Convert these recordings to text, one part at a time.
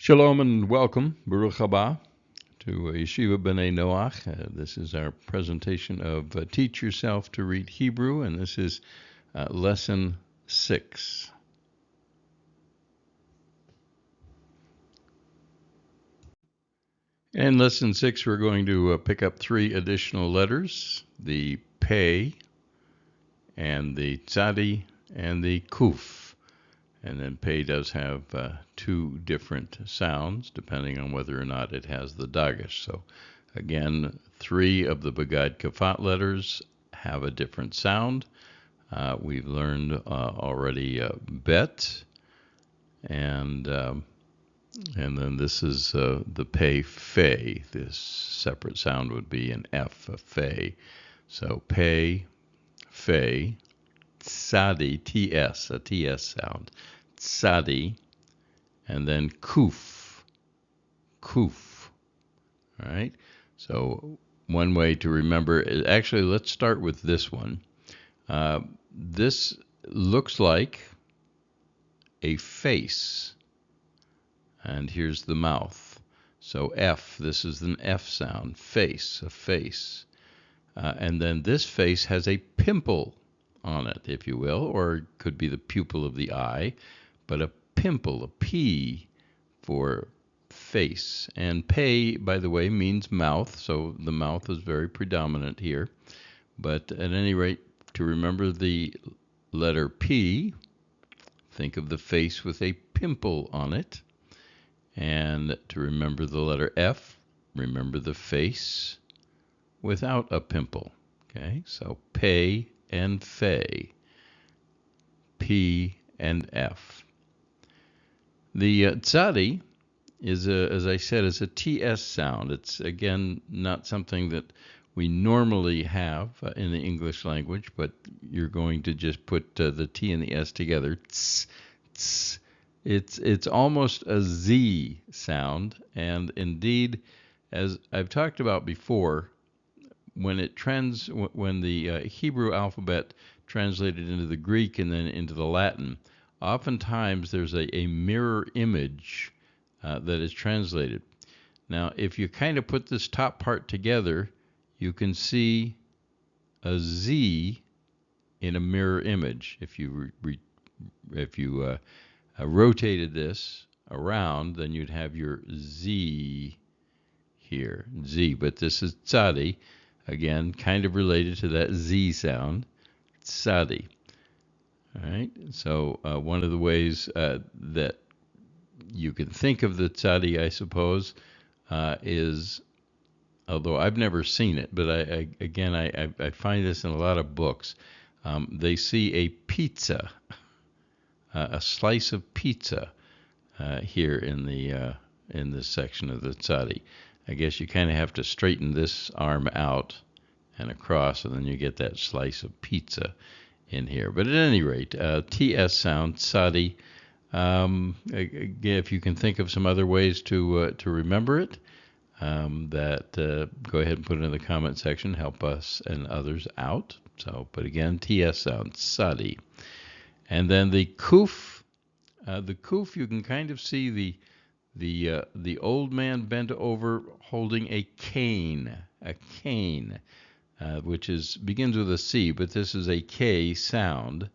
Shalom and welcome, Baruch Haba, to Yeshiva B'nai Noach. This is our presentation of Teach Yourself to Read Hebrew, and this is Lesson 6. In Lesson 6, we're going to pick up 3 additional letters, the Pei, and the Tzadi, and the Kuf. And then Pei does have 2 different sounds, depending on whether or not it has the dagesh. So again, 3 of the Begad Kafat letters have a different sound. We've learned already Bet, and then this is the Pei Fei. This separate sound would be an F, a Fei. So Pei, Fei, Tzadi, TS, a TS sound, Tzadi, and then Kuf, Kuf. All right, so one way to remember is, actually, let's start with this one. This looks like a face, and here's the mouth. So F, this is an F sound, face, a face. And then this face has a pimple on it, if you will, or it could be the pupil of the eye, but a pimple, a P for face. And Pei, by the way, means mouth, so the mouth is very predominant here. But at any rate, to remember the letter P, think of the face with a pimple on it. And to remember the letter F, remember the face without a pimple. Okay, so Pei and Fei, P and F. The Tzadi is, as I said, is a TS sound. It's, again, not something that we normally have in the English language, but you're going to just put the T and the S together. Tss, tss. It's almost a Z sound, and indeed, as I've talked about before, when the Hebrew alphabet translated into the Greek and then into the Latin, oftentimes there's a mirror image that is translated. Now, if you kind of put this top part together, you can see a Z in a mirror image. If you rotated this around, then you'd have your Z here, Z. But this is Tzadi. Again, kind of related to that Z sound, Tzadi. All right, so one of the ways that you can think of the Tzadi, I suppose, is, although I've never seen it, but I find this in a lot of books. They see a pizza, a slice of pizza here in this section of the Tzadi. I guess you kind of have to straighten this arm out and across, and then you get that slice of pizza in here. But at any rate, TS sound, Tzadi. Again, if you can think of some other ways to remember it, go ahead and put it in the comment section. Help us and others out. So, but again, TS sound, Tzadi. And then the Kuf. The Kuf, you can kind of see the old man bent over holding a cane, which begins with a C, but this is a K sound,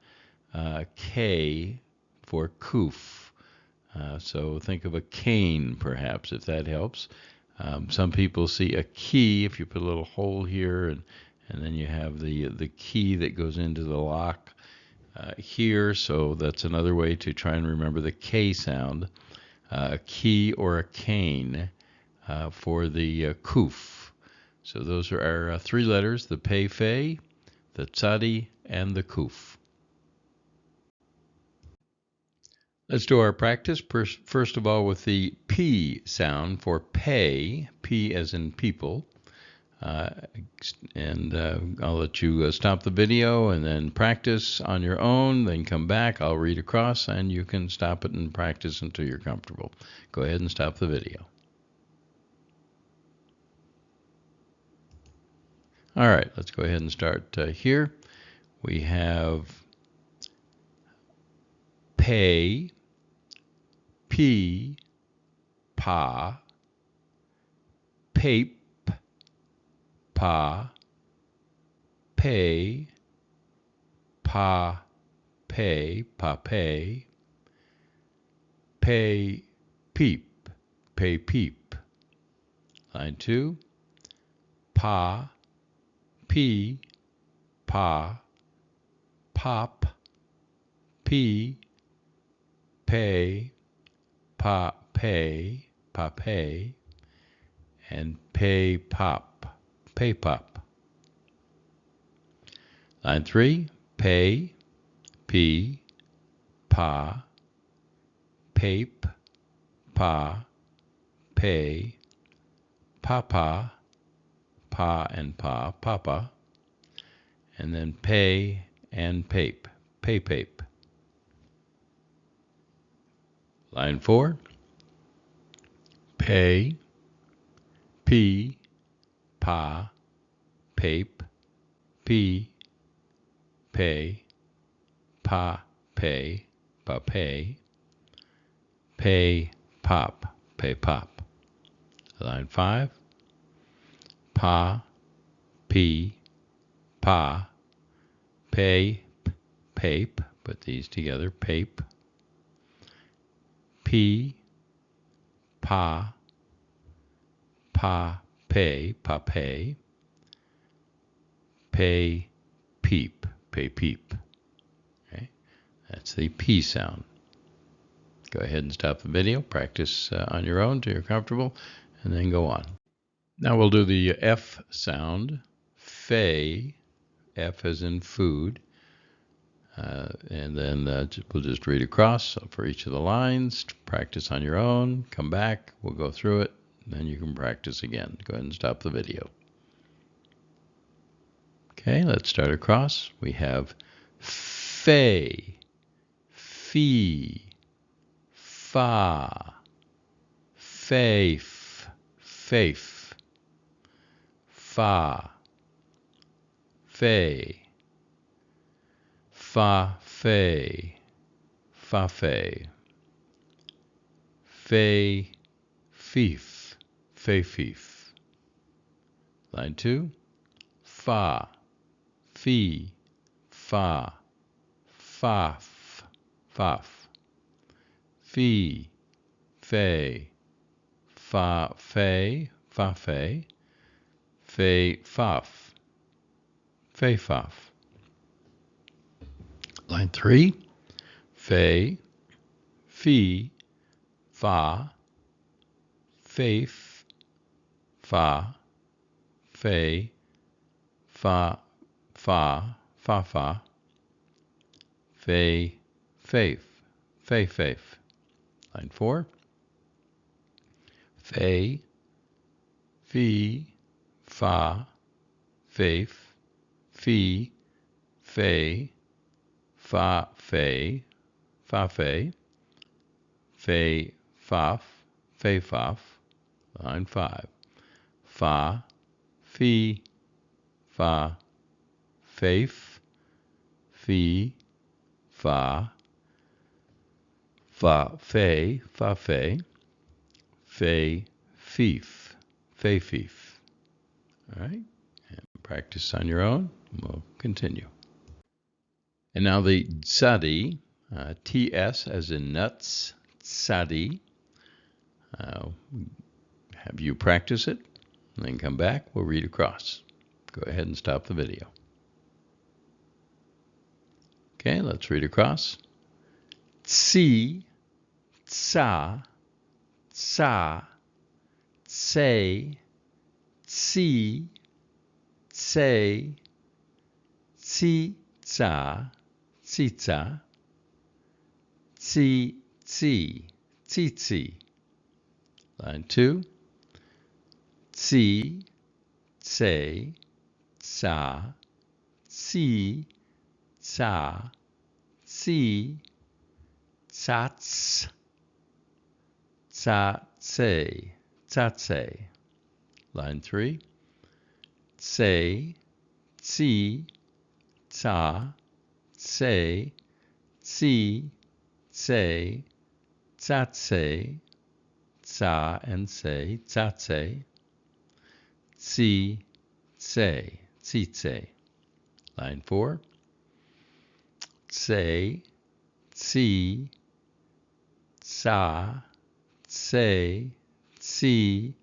K for Kuf. So think of a cane, perhaps, if that helps. Some people see a key, if you put a little hole here, and then you have the key that goes into the lock here. So that's another way to try and remember the K sound. A key or a cane for the Kuf. So those are our 3 letters, the Pei Fei, the Tzadi, and the Kuf. Let's do our practice, first of all, with the P sound for Pei, P as in people. And I'll let you stop the video and then practice on your own, then come back. I'll read across, and you can stop it and practice until you're comfortable. Go ahead and stop the video. All right, let's go ahead and start here. We have Pei, P, pa, pape, pa, pay, pa, pay, pay, peep, pay, peep. Line 2, pa, pee, pa, pop, pee, pay, pa, pay, and pay, pop, pay, pop. Line 3, pay, pee, pa, pape, pa, pay, papa, pa and pa, papa, and then pay and pape, pay, pape. Line 4, pay, pee, pa, pape, pee, pay, pa, pay, pay, pop, pay, pop. Line 5, pa, pee, pa, pay, pape, put these together, pape, pee, pa, pay, pay, peep, pay, peep. Okay, that's the P sound. Go ahead and stop the video, practice on your own till you're comfortable, and then go on. Now we'll do the F sound, fay, F as in food, and then we'll just read across for each of the lines, practice on your own, come back, we'll go through it, and then you can practice again. Go ahead and stop the video. Okay, let's start across. We have fay, fee, fa, faith, faith, fa, fay, fa, fay, fa, fay, fay, fief, fay, fief. Line 2, fa, fee, fa, faf, faf, fee, fay, fa, fay, fa, fay, fay, faf, fay, faf. Line 3, fay, fee, fa, faith, fa, fay, fa, fa, fay, faith, fay, faith. Line 4, fay, fee, fa, faith, fee, fay, fa, fay, fay, faf, fay, faf. Line 5, fa, fee, fa, faith, fee, fa, fay, fay, fief, fay, fief. All right, and practice on your own. We'll continue. And now the tsadi, TS as in nuts, tsadi. Have you practice it, and then come back. We'll read across. Go ahead and stop the video. Okay, let's read across. Tsi, tsa, tsa, tsay, tsi, tsay, tsi, tsa, tsitsa, tsi, tsi, tsitsi. Line 2, tsi, tsay, tsa, tsi, tsa, tsi, tsats, tsatsay, tsatsay. Line 3, tsay, tsi, tsa, tsay, tsi, tsay, tsatsay, sa and say, tsatse, tsi, tse, tsitse. Line 4, tse, tsi, tsa, tse, tsi,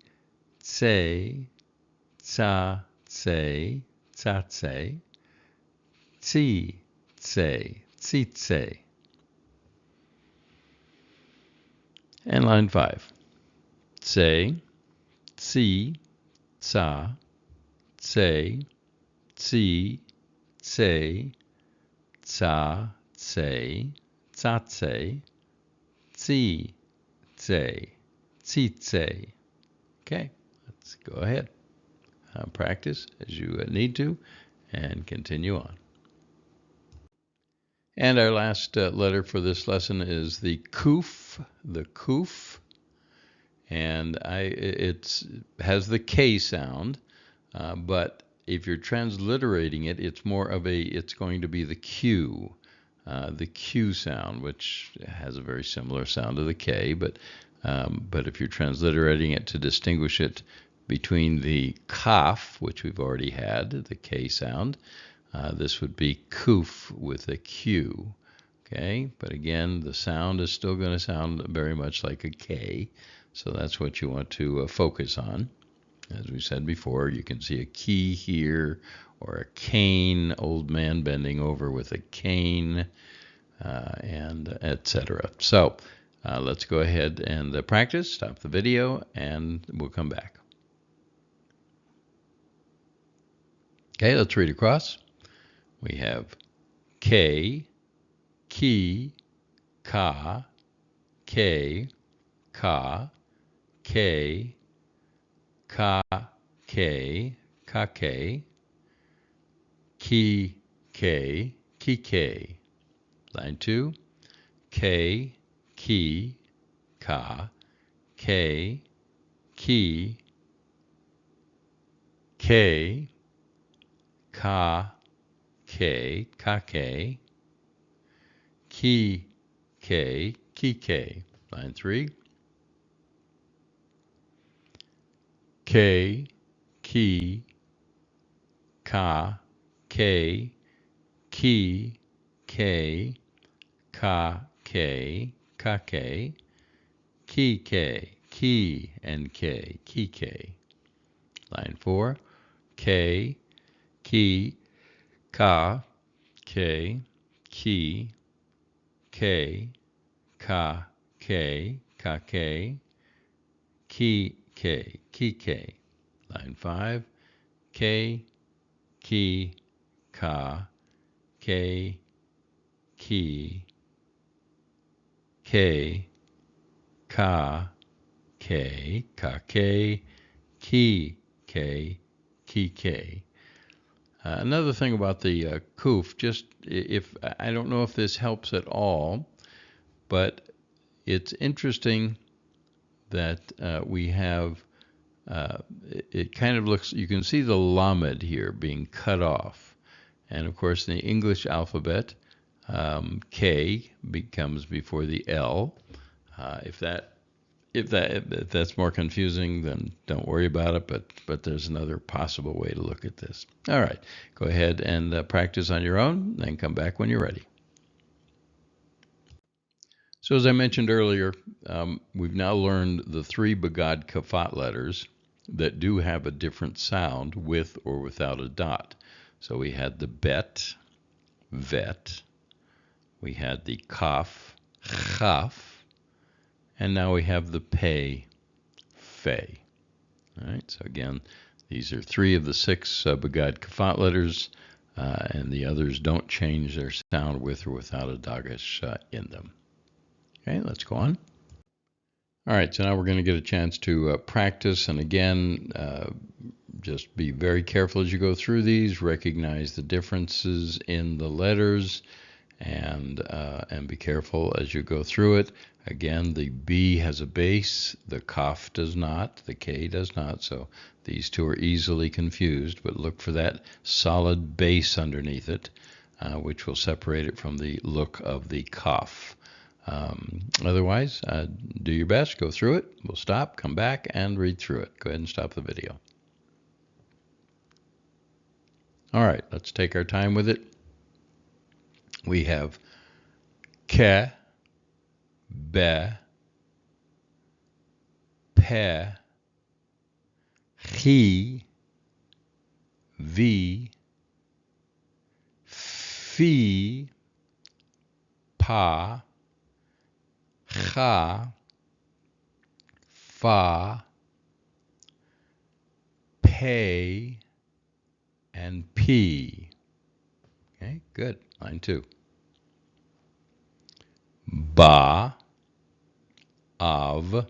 tse, tsa, tse, tsatse, tsi, tse, tsitse. And line 5, tse, tsi, tsa, tse, tsi, tse, tsa, tse, tsatse, tsi, tse, tsitse. Okay, let's go ahead. Practice as you need to and continue on. And our last letter for this lesson is the kuf, and it has the K sound, but if you're transliterating it, it's going to be the Q sound, which has a very similar sound to the K, but if you're transliterating it to distinguish it between the kaf, which we've already had, the K sound, this would be kuf with a Q. Okay, but again, the sound is still going to sound very much like a K, so that's what you want to focus on. As we said before, you can see a key here, or a cane, old man bending over with a cane, and etc. So let's go ahead and practice. Stop the video, and we'll come back. Okay, let's read across. We have K, ki, ka, K, ka, K, ka, K, ka, K, ki, K, ki, K. Line 2, K, ki, ka, K, ki, K, ka, K, ka, K, ki, K, ki, K. Line 3, K, ki, ka, K, ki, K, ka, K, ka, K, ki, K, ki, and K, ki, K. Line 4, K, ki, ka, K, ki, K, ka, K, ka, K, ki, K, ki, K. Line 5, K, ki, ka, K, ki, K, ka, K, ka, K, ki, K, ki, K. Another thing about the kuf, just if I don't know if this helps at all, but it's interesting that we have, it kind of looks, you can see the lamed here being cut off. And of course, in the English alphabet, K becomes before the L. If that's more confusing, then don't worry about it, but there's another possible way to look at this. All right, go ahead and practice on your own, then come back when you're ready. So as I mentioned earlier, we've now learned the 3 Bagad Kafat letters that do have a different sound with or without a dot. So we had the bet, vet, we had the kaf, chaf, and now we have the pei, fei. All right, so again, these are 3 of the 6 Bagad Kafat letters, and the others don't change their sound with or without a dagesh in them. Okay, let's go on. All right, so now we're going to get a chance to practice, and again, just be very careful as you go through these, recognize the differences in the letters, and be careful as you go through it. Again, the B has a base, the kaf does not, the K does not, so these two are easily confused, but look for that solid base underneath it, which will separate it from the look of the kaf. Otherwise, do your best. Go through it. We'll stop, come back, and read through it. Go ahead and stop the video. All right, let's take our time with it. We have ke, be, pe, chi, vi, fi, pa, cha, fa, pe, and p. Okay, good. Line 2. Ba, av,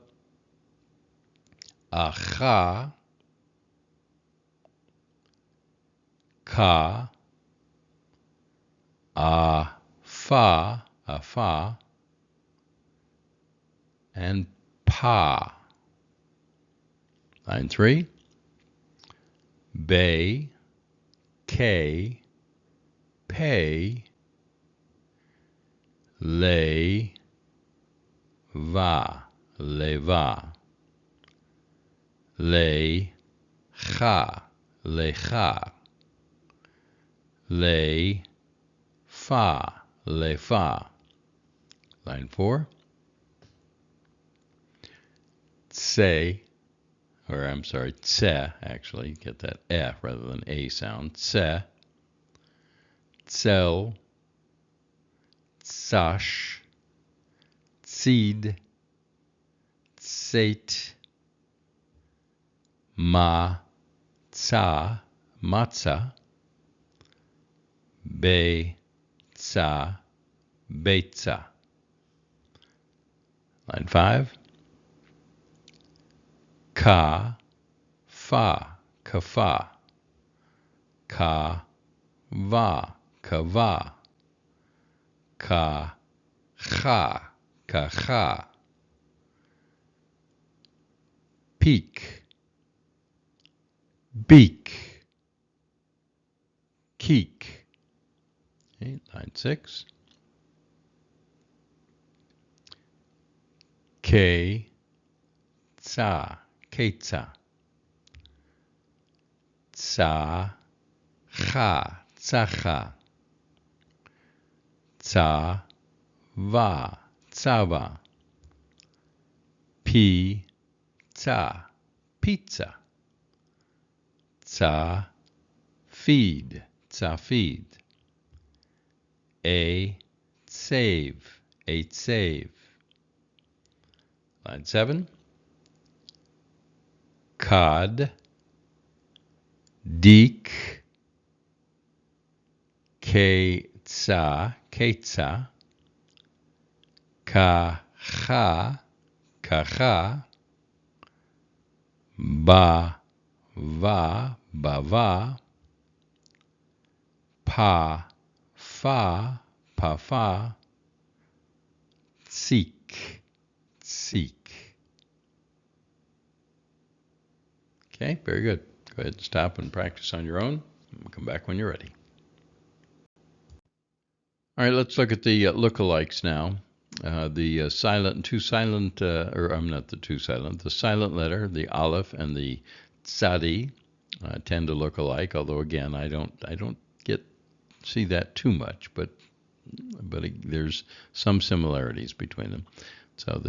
acha, ka, afa, and pa. Line 3. Be, ke, pe, le, va, leva, le, cha, lecha, le, fa, lefa. Line 4. Tse, or I'm sorry, tse, actually, get that F rather than A sound. Tse, tsel, tsash, tsid, tsate, ma, tsa, matza, be, tsa, betza. Line 5. Ka, fa, kafa, ka, va, kava, ka, cha, kacha, peak, beak, keek. Okay, line 6. Ke, tsa, ketza, tsa, cha, tsacha, tsa, va, tsava, pi, tsa, pizza, tsa, feed, tsafid, a, save, ate save. Line 7. Cod, deek, ketza, ketza, kacha, kacha, ba, va, bava, pa, fa, pafa, tzik, tzik. Okay, very good. Go ahead and stop and practice on your own. We'll come back when you're ready. All right, let's look at the lookalikes now. The silent, the silent letter, the Alef and the Tzadi tend to look alike. Although again, I don't see that too much, but there's some similarities between them. So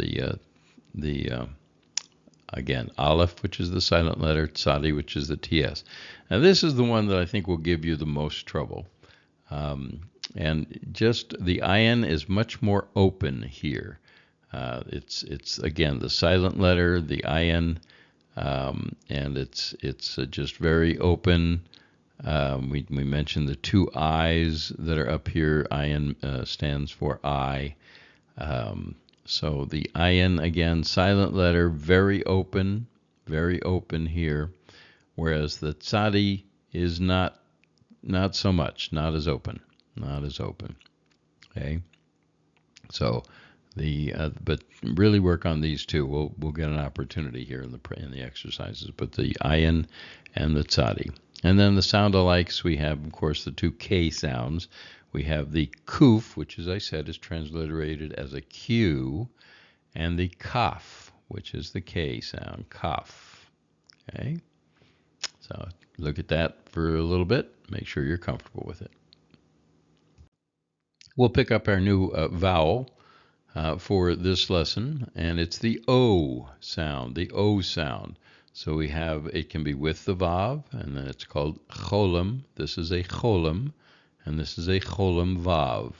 again, Alef, which is the silent letter, Tzadi, which is the TS. Now this is the one that I think will give you the most trouble. And just the IN is much more open here. It's again the silent letter, the IN, and it's just very open. We mentioned the two I's that are up here. IN stands for I. So the IN, again, silent letter, very open here, whereas the Tzadi is not so much, not as open. Okay, so but really work on these two. We'll get an opportunity here in the exercises. But the IN and the Tzadi, and then the sound alikes. We have, of course, the two K sounds, We have the kuf, which, as I said, is transliterated as a Q, and the kaf, which is the K sound, kaf. Okay, so look at that for a little bit. Make sure you're comfortable with it. We'll pick up our new vowel for this lesson, and it's the O sound, the O sound. So we have, it can be with the vav, and then it's called cholam. This is a cholam, and this is a cholam vav.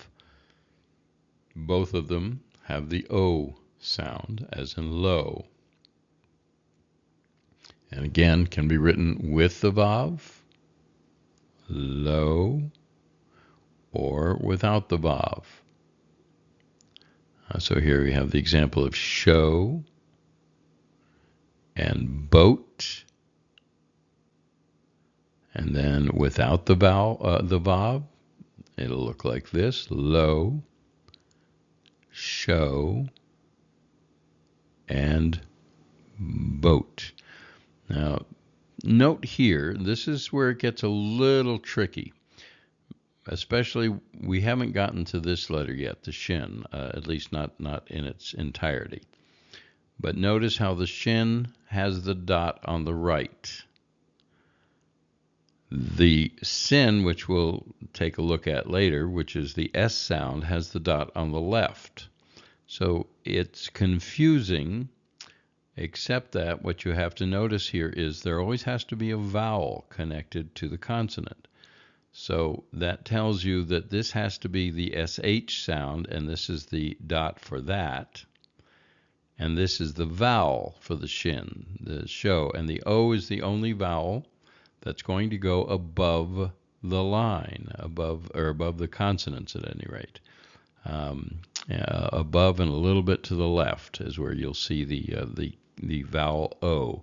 Both of them have the O sound, as in low. And again, can be written with the vav, low, or without the vav. So here we have the example of show and boat, and then without the vowel, the vav, it'll look like this: low, show, and boat. Now, note here, this is where it gets a little tricky. Especially, we haven't gotten to this letter yet, the shin, at least not in its entirety. But notice how the shin has the dot on the right. The sin, which we'll take a look at later, which is the S sound, has the dot on the left. So it's confusing, except that what you have to notice here is there always has to be a vowel connected to the consonant. So that tells you that this has to be the SH sound, and this is the dot for that. And this is the vowel for the shin, the show. And the O is the only vowel that's going to go above the line, above the consonants at any rate. Above and a little bit to the left is where you'll see the vowel O.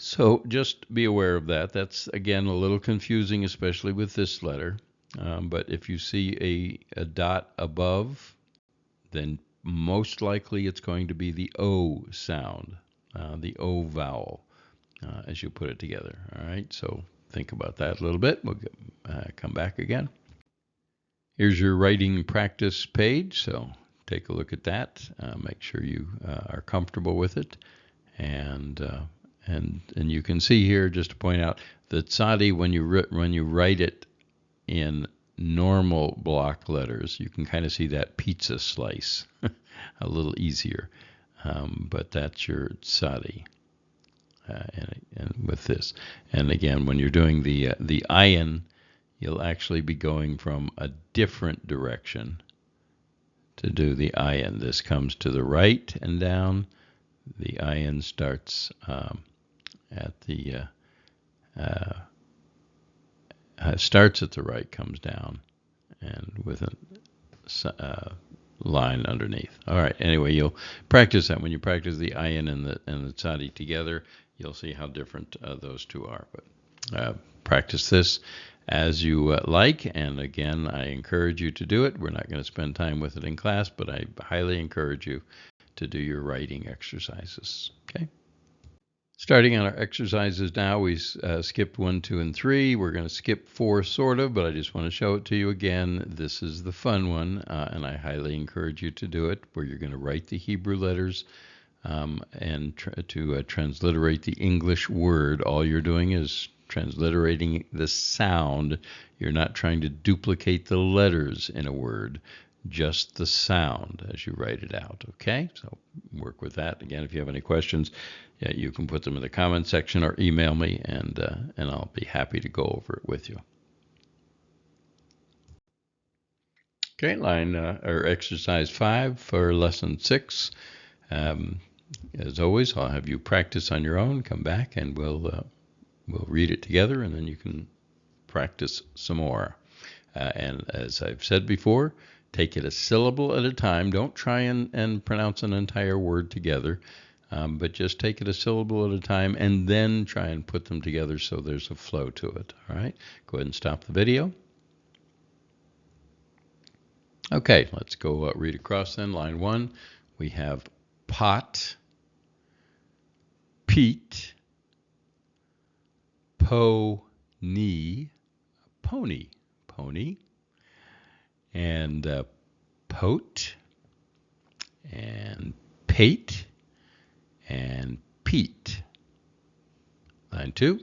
So just be aware of that. That's, again, a little confusing, especially with this letter. But if you see a dot above, then most likely it's going to be the O sound, the O vowel, as you put it together. All right, so think about that a little bit. We'll come back again. Here's your writing practice page, so take a look at that. Make sure you are comfortable with it. And you can see here, just to point out, the tzadi, when you write it in normal block letters, you can kind of see that pizza slice a little easier. But that's your tzadi. And with this, and again, when you're doing the ayin, you'll actually be going from a different direction to do the ayin. This comes to the right and down. The ayin starts starts at the right, comes down, and with a line underneath. All right. Anyway, you'll practice that. When you practice the ayin and the tzadi together, you'll see how different those two are. But practice this as you like. And again, I encourage you to do it. We're not going to spend time with it in class, but I highly encourage you to do your writing exercises. Okay. Starting on our exercises now, we skipped 1, 2, and 3. We're going to skip 4 sort of, but I just want to show it to you again. This is the fun one, and I highly encourage you to do it, where you're going to write the Hebrew letters and to transliterate the English word. All you're doing is transliterating the sound. You're not trying to duplicate the letters in a word, just the sound as you write it out. Okay, so work with that. Again, if you have any questions, you can put them in the comment section or email me, and I'll be happy to go over it with you. Okay, or exercise 5 for lesson 6. As always, I'll have you practice on your own. Come back and we'll read it together, and then you can practice some more. And as I've said before, take it a syllable at a time. Don't try and pronounce an entire word together, but just take it a syllable at a time and then try and put them together so there's a flow to it. All right? Go ahead and stop the video. Okay, let's go read across then. Line 1, we have pot, peat, pony, pony, and pote and pate and Pete. Line 2.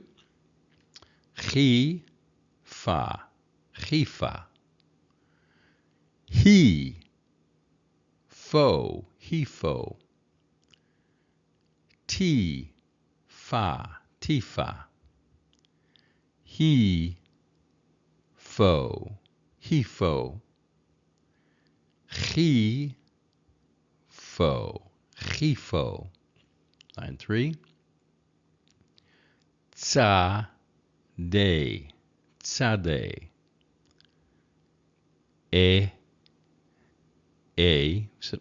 Chi, fa, chifa. He, fo, he-fo. Ti, fa, tifa. He, fo, he-fo. Chi, fo, chi-fo. Line 3. Tsa, de, tzade. A,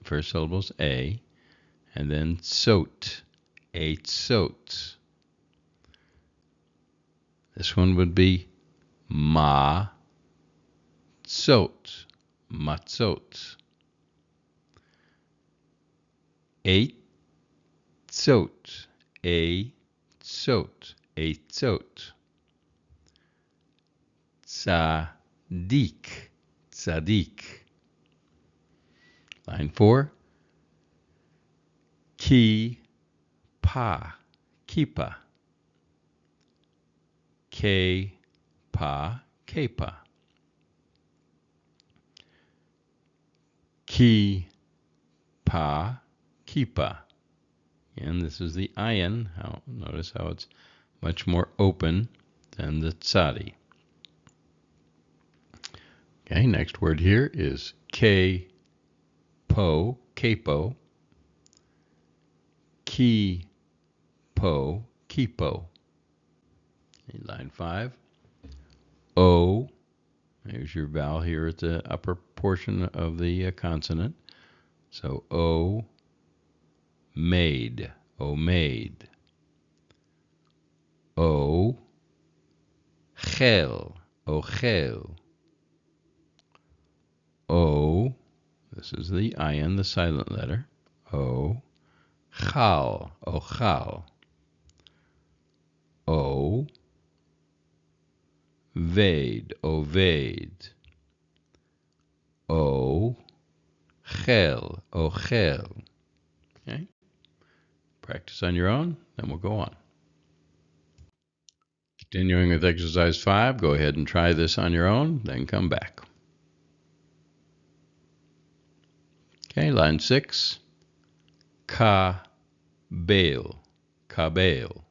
first syllables A, and then tsot, a tsot. This one would be ma, tsot, matzot. A tsot, a tsot, a tsot. Tzadik, tzadik. Line 4. Ki, pa, kipa. Ke, pa, kepa. Ki, pa, kipa. And this is the ayin. Notice how it's much more open than the tzadi. Okay, next word here is ke, po, capo. Ki, po, kipo. Line 5. O, there's your vowel here at the upper portion of the consonant. So O, made, O made. O, chel, O chel. O, this is the ayin, the silent letter. O, chal, O chal. O, vade, ovade. O, chel, O chel. Okay. Practice on your own, then we'll go on. Continuing with exercise 5, go ahead and try this on your own, then come back. Okay, line 6. Ka, bail, kabale.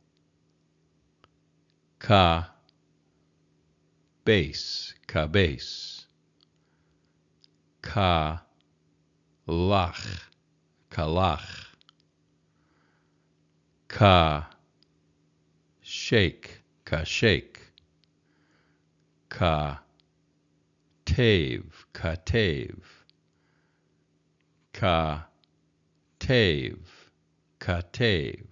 Ka, base, kabase. Ka, lach, kalach. Ka, shake, kashake. Ka, tave, katev. Ka, tave, katev.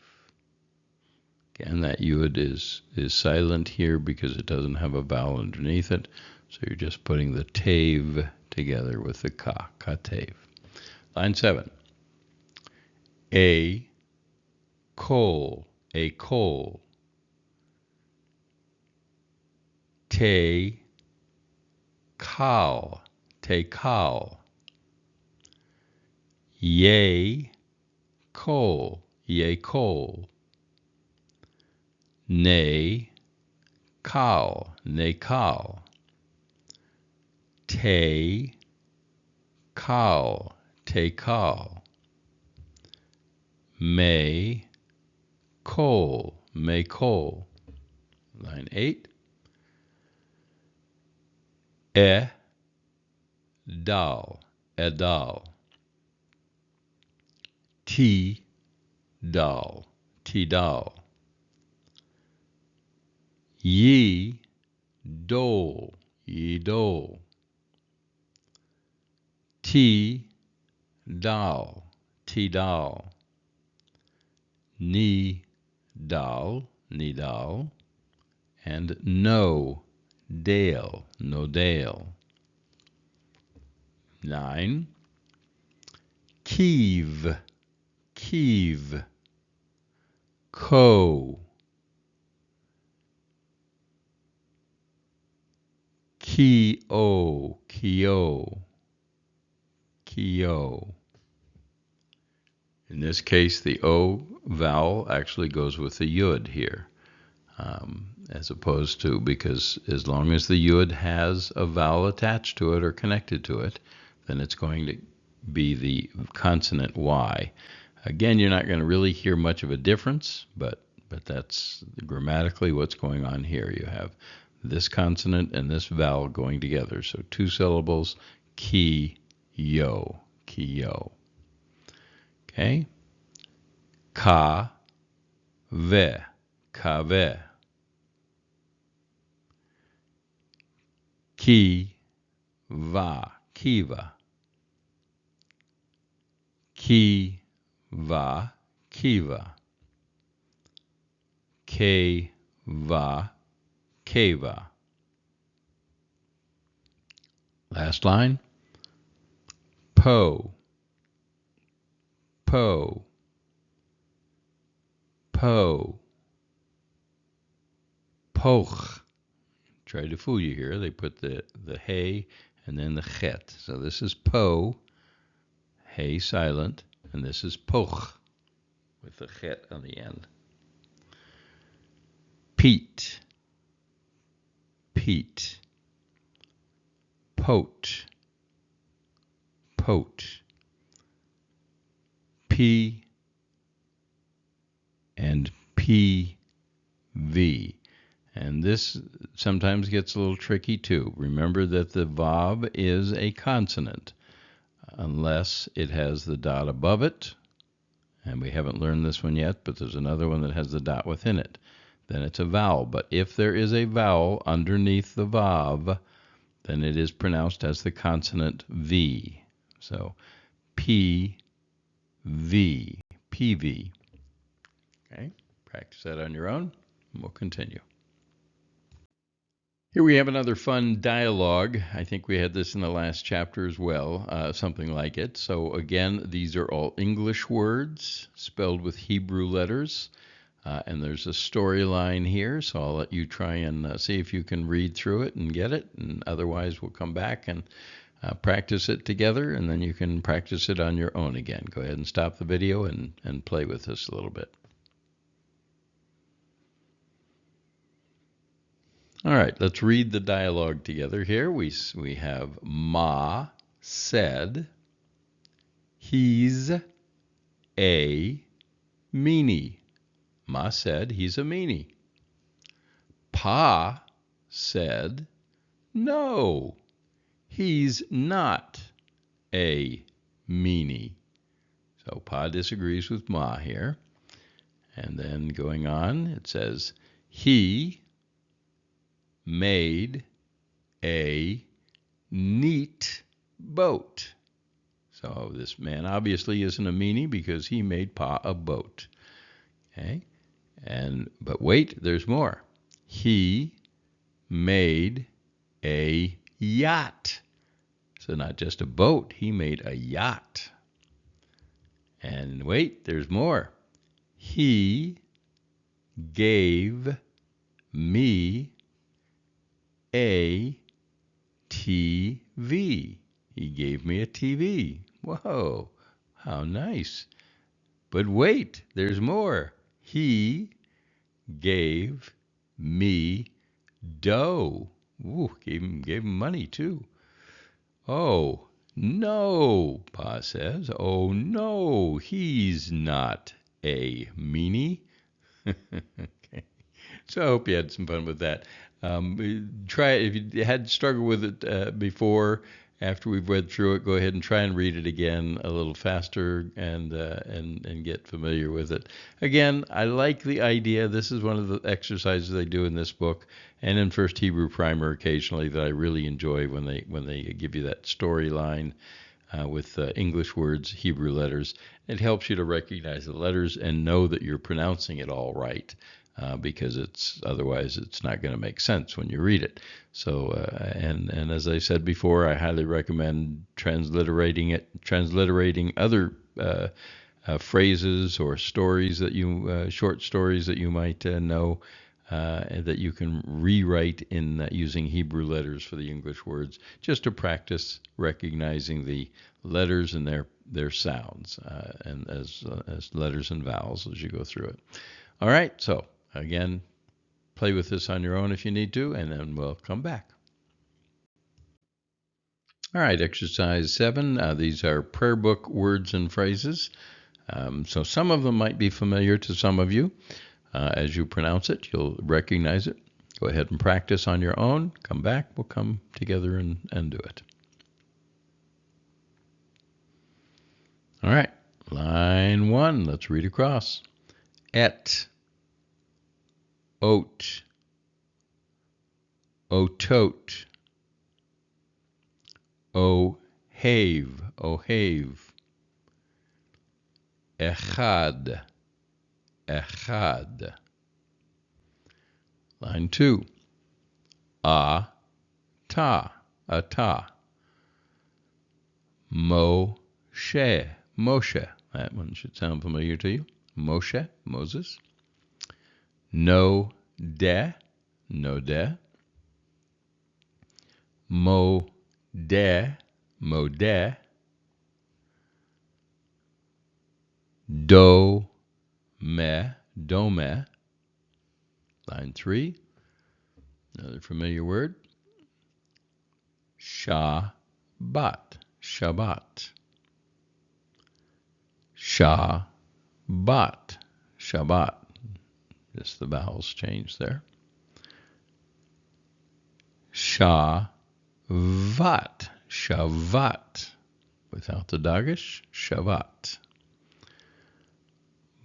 Again, that yud is silent here because it doesn't have a vowel underneath it. So you're just putting the tave together with the ka, katev. Line 7. A coal, a coal. Te kal, te kal. Ye coal, ye coal. Ne kal, ne kal. Te kal, te kal. Me coal, me coal. Line 8. Dal, edal. Ti dal, ti dal. Ye dole, ye dole. Ti dal, ti dal. Ni dal, ni dal. And no dale, no dale. 9. Kiev, Kiev. Co, Kio, Kio. Kyo. In this case, the O vowel actually goes with the yud here, as opposed to, because as long as the yud has a vowel attached to it or connected to it, then it's going to be the consonant Y. Again, you're not going to really hear much of a difference, but that's grammatically what's going on here. You have this consonant and this vowel going together. So 2 syllables, ki-yo, ki-yo. Okay? Ka-ve, ka-ve. Ki-va, kiva. Ki-va, kiva. Ke-va, keva. Last line. Po, po, po. Poch. Try to fool you here. They put the hey and then the chet. So this is po, hey silent, and this is poch with the chet on the end. Pete, Pete. Pote, pote. P and PV. And this sometimes gets a little tricky too. Remember that the vav is a consonant unless it has the dot above it. And we haven't learned this one yet, but there's another one that has the dot within it. Then it's a vowel. But if there is a vowel underneath the vav, then it is pronounced as the consonant V. So P, V, PV. Okay, practice that on your own, and we'll continue. Here we have another fun dialogue. I think we had this in the last chapter as well, something like it. So again, these are all English words spelled with Hebrew letters. And there's a storyline here, so I'll let you try and see if you can read through it and get it. And otherwise, we'll come back and practice it together, and then you can practice it on your own again. Go ahead and stop the video and play with this a little bit. All right, let's read the dialogue together here. We have Ma said, he's a meanie. Ma said he's a meanie. Pa said, no, he's not a meanie. So Pa disagrees with Ma here. And then going on, it says, he made a neat boat. So this man obviously isn't a meanie because he made Pa a boat. Okay? But wait, there's more. He made a yacht. So not just a boat, he made a yacht. And wait, there's more. He gave me a TV. He gave me a TV. Whoa, how nice. But wait, there's more. He gave me dough. Ooh, gave him money too. Oh, no, Pa says. Oh, no, he's not a meanie. Okay. So I hope you had some fun with that. Try it. If you had struggled with it before, after we've read through it, go ahead and try and read it again a little faster and get familiar with it. Again, I like the idea. This is one of the exercises they do in this book and in First Hebrew Primer occasionally that I really enjoy when they give you that storyline with English words, Hebrew letters. It helps you to recognize the letters and know that you're pronouncing it all right. Because otherwise it's not going to make sense when you read it. So and as I said before, I highly recommend transliterating other phrases or stories that short stories that you might know, that you can rewrite in using Hebrew letters for the English words, just to practice recognizing the letters and their sounds, and as letters and vowels as you go through it. All right, so again, play with this on your own if you need to, and then we'll come back. All right, exercise 7. These are prayer book words and phrases. So some of them might be familiar to some of you. As you pronounce it, you'll recognize it. Go ahead and practice on your own. Come back. We'll come together and do it. All right. Line 1. Let's read across. Et. Oat. Otot. Ohave. Ohave. Echad. Echad. Line 2. A. Ta. Ata. Moshe. Moshe. That one should sound familiar to you. Moshe. Moses. No. De. No. De. Mo. De. Mo. De. Do. Me. Do. Me. Line 3. Another familiar word. Shabbat. Shabbat. Shabbat. Shabbat. Just the vowels change there. Shavat. Shavat. Without the dagesh. Shavat.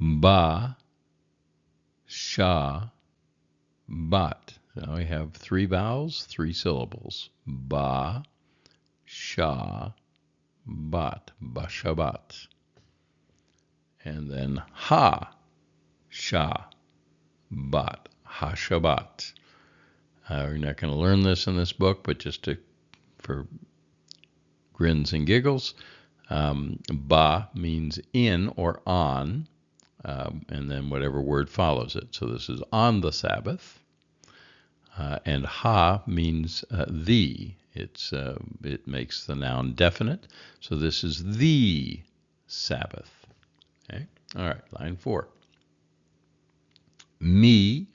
Ba. Shabat. Now we have 3 vowels, 3 syllables. Ba. Shabat. Bashabat. And then ha. Shabat. Ha-Shabbat. We're not going to learn this in this book, but just for grins and giggles, ba means in or on, and then whatever word follows it. So this is on the Sabbath, and ha means the. It makes the noun definite. So this is the Sabbath. Okay. All right. Line 4. Mi.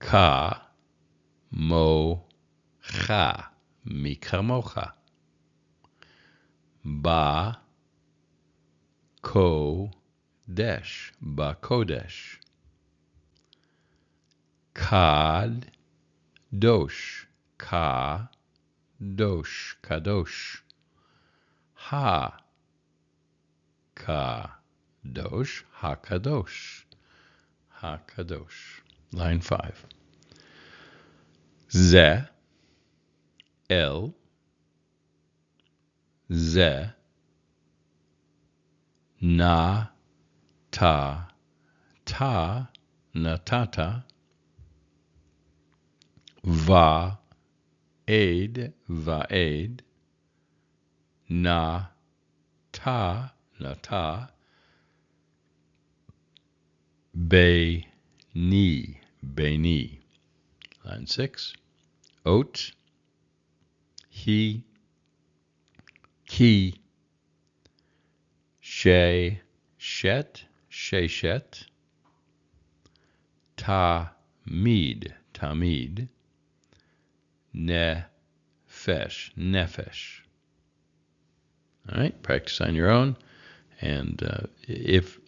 Ka. Mo. Cha. Mi kamocha. Ba. Ko. Desh. Ba kodesh. Kad. Dosh. Ka. Dosh. Kadosh. Ha. Kadosh. Ha-Kadosh. Ha-Kadosh. Line 5. Ze. El. Ze. Na. Ta. Ta. Natata. Va. Aid. Vaed. Na. Ta. Nata. Be-ni. Be-ni. Line 6. Oat. He. Ki. She. Shet. Sheshet. Ta-mid. Tamid. Nefesh. Nefesh. All right, practice on your own. And if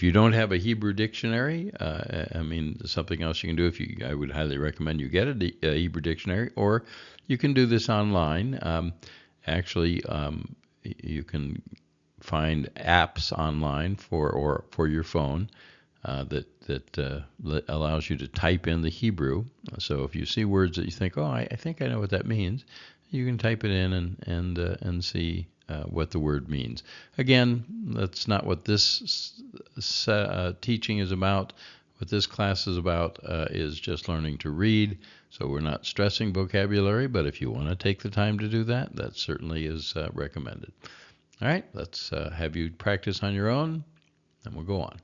you don't have a Hebrew dictionary, something else you can do. I would highly recommend you get a Hebrew dictionary, or you can do this online. You can find apps online for your phone that allows you to type in the Hebrew. So if you see words that you think, I think I know what that means, you can type it in and see what the word means. Again, that's not what this teaching is about. What this class is about is just learning to read. So we're not stressing vocabulary, but if you want to take the time to do that, that certainly is recommended. All right, let's have you practice on your own, and we'll go on.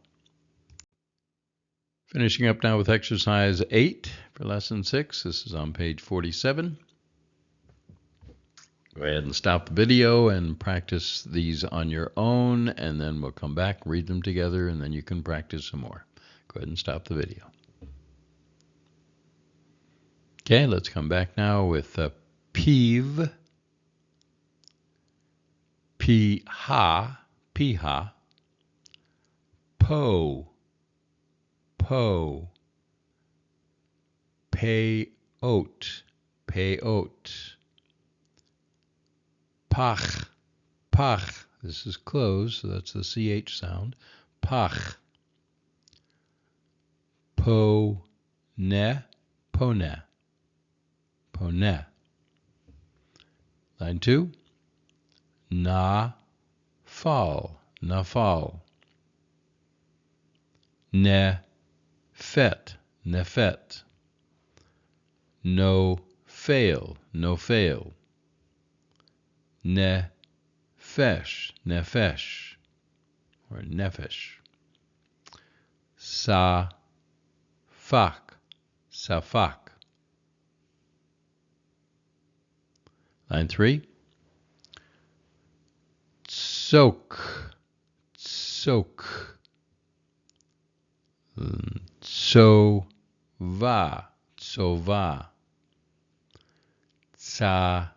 Finishing up now with exercise 8 for lesson 6. This is on page 47. Go ahead and stop the video and practice these on your own, and then we'll come back, read them together, and then you can practice some more. Go ahead and stop the video. Okay, let's come back now with peeve, P-ha, P-ha, po, pay-oat, pach, this is close, so that's the CH sound, pach, pone, Line 2, nafal, nefet, no fail, nefesh, or nefesh, safak. Line 3, soak, sova, tzadok,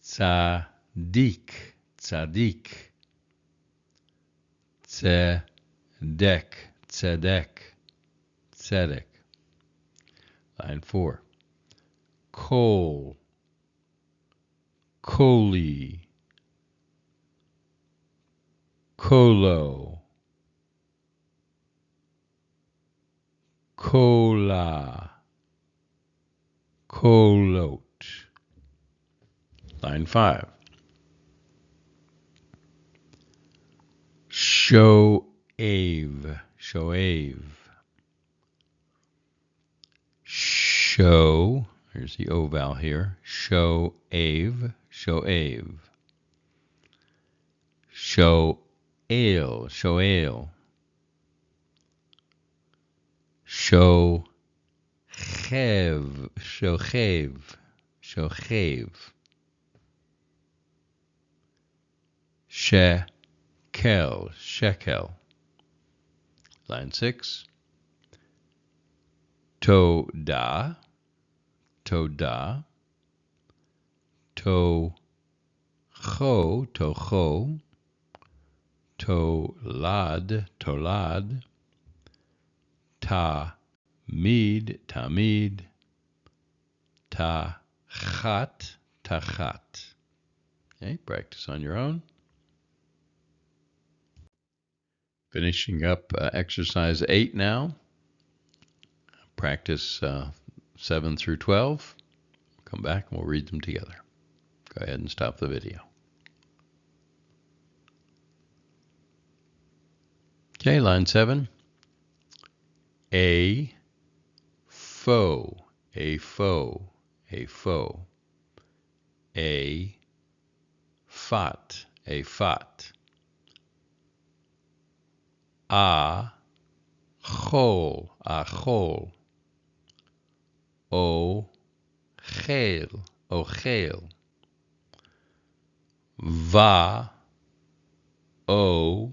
tzadik, tzedek. Line 4, coli, colo, cola, colot. Line 5, shoave, show, here's the O vowel here, shoave, shoale, shochev, shekel. Line 6, toda, tocho, tolad, tamid, tachat. Okay, practice on your own. Finishing up exercise 8 now. Practice 7 through 12. Come back and we'll read them together. Go ahead and stop the video. Okay, line 7. A foe. A fat. A chol. O chel. Va o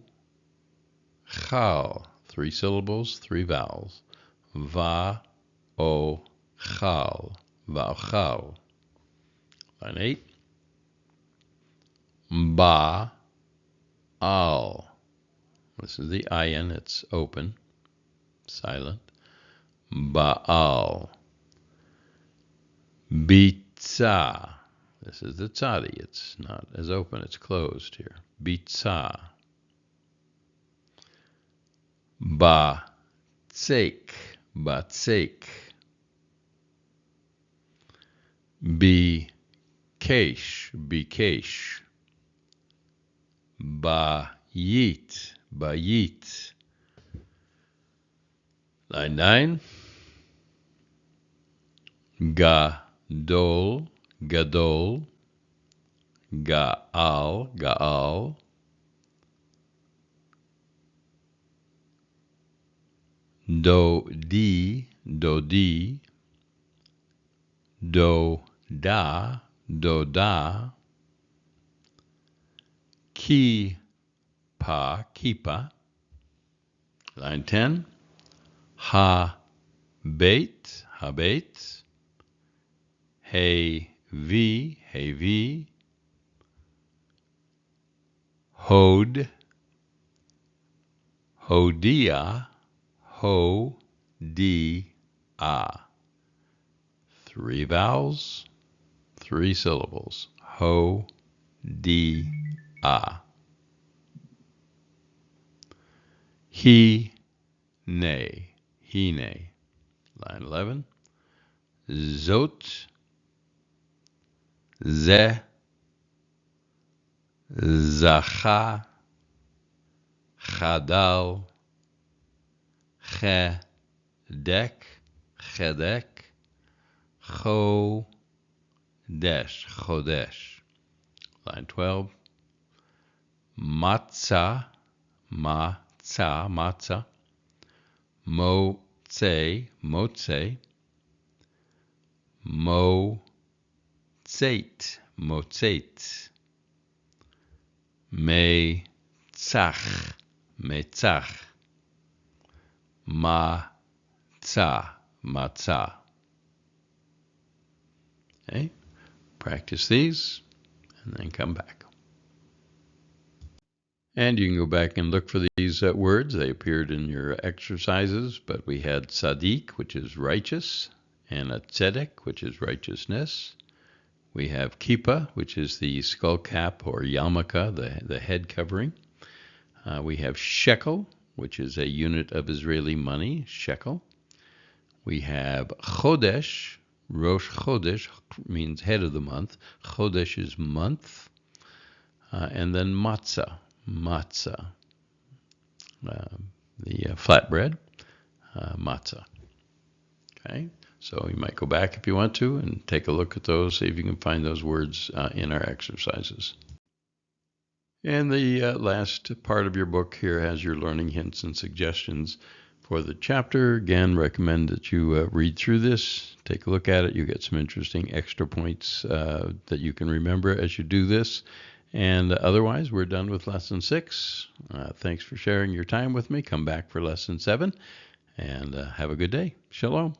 chal. 3 syllables, 3 vowels. Va o chal. Va'ochal. Line 8. Ba al. This is the ayin, it's open, silent. Baal. Bitza. This is the tzadi, it's not as open, it's closed here. Bitza. Batzek. Bikesh. Bayit. Line 9. Gadol. Gaal, Gaal. Dodi, Dodi. Do-da, Do-da. Ki-pa, Kipa. Line 10. Ha-bait, Habait. Hey-vi, Hey-vi. Hod, Hodia, Ho-di-ah. 3 vowels, 3 syllables. Ho-di-ah. He-nay, He-nay. Line 11. Zot, Ze, Zacha, Chadal, Chedek, Chedek, Chodesh, Chodesh. Line 12. Matzah, Matzah, Matzah. Motze, Motze. Motzeit, Motzeit. Metzach, Metzach. Matzah, Matzah. Okay? Practice these and then come back. And you can go back and look for these words. They appeared in your exercises, but we had Sadiq, which is righteous, and a Tzedek, which is righteousness. We have Kippa, which is the skull cap or yarmulke, the head covering. We have shekel, which is a unit of Israeli money, shekel. We have Chodesh. Rosh Chodesh means head of the month. Chodesh is month. And then matzah, matzah, the flatbread, matzah. Okay, so you might go back if you want to and take a look at those, see if you can find those words in our exercises. And the last part of your book here has your learning hints and suggestions for the chapter. Again, recommend that you read through this, take a look at it. You get some interesting extra points that you can remember as you do this. And otherwise, we're done with Lesson 6. Thanks for sharing your time with me. Come back for Lesson 7, and have a good day. Shalom.